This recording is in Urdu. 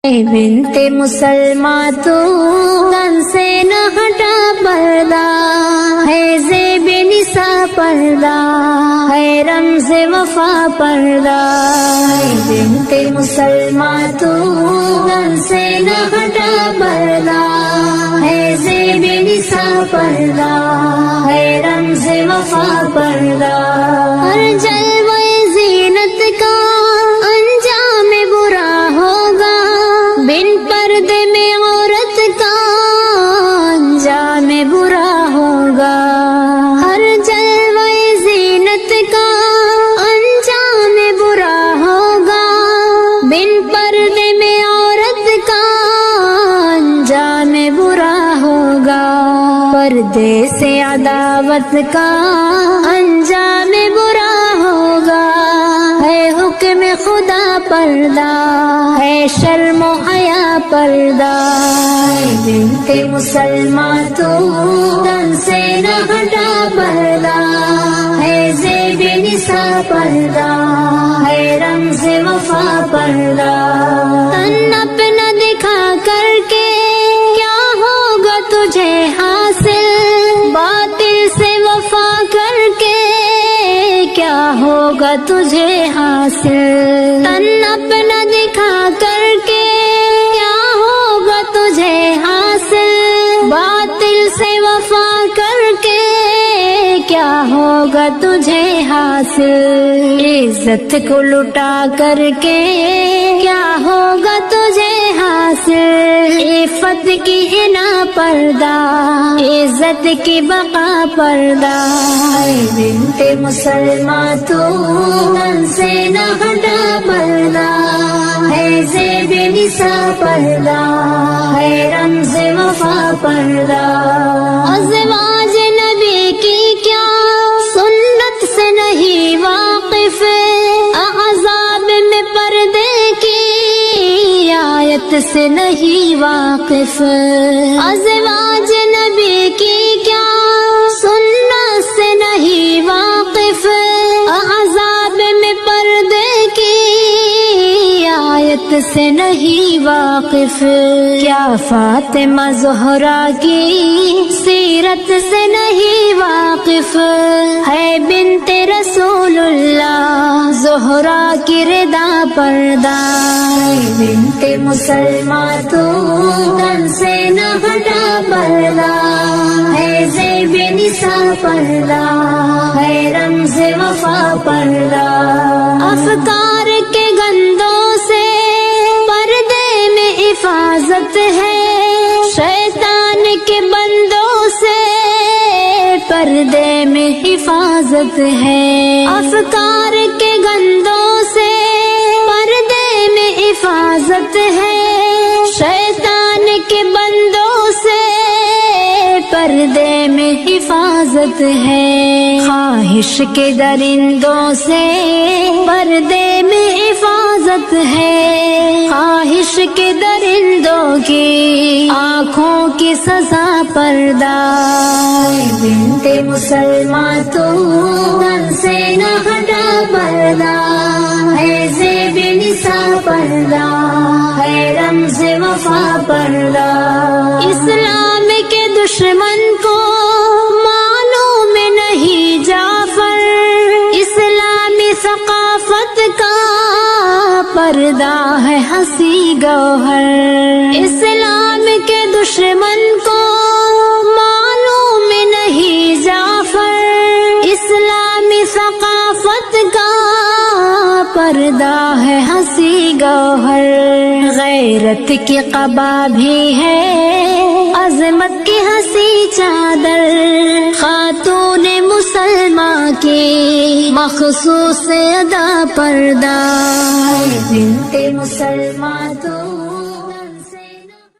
اے بنت مسلمان تو تن سے نہ ہٹا پردہ، ہے زیب نساء پردہ، ہے رمز وفا پردہ۔ اے بنت مسلمان تو تن سے نہ ہٹا پردہ، ہے زیب نساء پردہ، ہے رمز وفا پردہ۔ ہر جلوہ زینت کا انجام برا ہوگا، بن پردے میں عورت کا انجام برا ہوگا۔ ہر جلوہ زینت کا انجام برا ہوگا، بن پردے میں عورت کا انجام برا ہوگا۔ پردے سے عداوت کا انجام برا ہوگا، ہے حکم خدا پردہ، ہے شرم و حیا پردہ۔ اے بنت مسلمان تو تن سے نہ ہٹا پردہ، ہے زیب نساء پردہ، ہے رمز وفا پردہ۔ تن اپنا دکھا کر کے کیا ہوگا تجھے حاصل، باطل سے وفا کر کے کیا ہوگا تجھے حاصل۔ تن اپنا دکھا کر کے کیا ہوگا تجھے حاصل، باطل سے وفا کر کے کیا ہوگا تجھے حاصل۔ عزت کو لٹا کر کے کیا ہوگا تجھے حاصل۔ عفت کی حنا پردہ، عزت کی بقا پردہ۔ اے بنت مسلمان تو تن سے نہ ہٹا پردہ، ہے زیب نساء پردہ، ہے رمز وفا پردہ۔ ازواج نبی کی کیا سنت سے نہیں واقف، عذاب میں پردے کی آیت سے نہیں واقف۔ ازواج نبی کی کیا سنت سے نہیں واقف، عذاب میں پردے کی آیت سے نہیں واقف۔ کیا فاطمہ زہرا کی سیرت سے نہیں واقف، ہے بنت رسول اللہ زہرا کی رضا پردہ۔ اے بنت مسلمان تو تن سے نہ ہٹا پردہ، ہے زیب نساء پردہ، ہے رمز وفا پردہ۔ افکار کے گندوں سے پردے میں حفاظت ہے، شیطان کے بندوں سے پردے میں حفاظت ہے۔ افکار کے گندوں سے پردے میں حفاظت ہے، شیطان کے بندوں سے پردے میں حفاظت ہے۔ خواہش کے درندوں سے پردے میں حفاظت ہے، خواہش کے درندوں کی آنکھوں کی سزا پردہ۔ اے بنت مسلمان تو تن سے نہ ہٹا پردہ، ہے زیب نساء پردہ، ہے رمز وفا پردہ۔ اسلام کے دشمن کو معلوم نہیں جعفر، اسلامی ثقافت کا پردہ ہے ہنسی گوہر۔ اسلام کے دشمن کو معلوم نہیں جعفر، اسلامی ثقافت کا پردہ ہے ہنسی گوہر۔ غیرت کی قبا بھی ہے، عظمت کی ہنسی چادر، خاتون مسلمہ کی مخصوص ادا پردہ۔ اے بنت مسلمان تو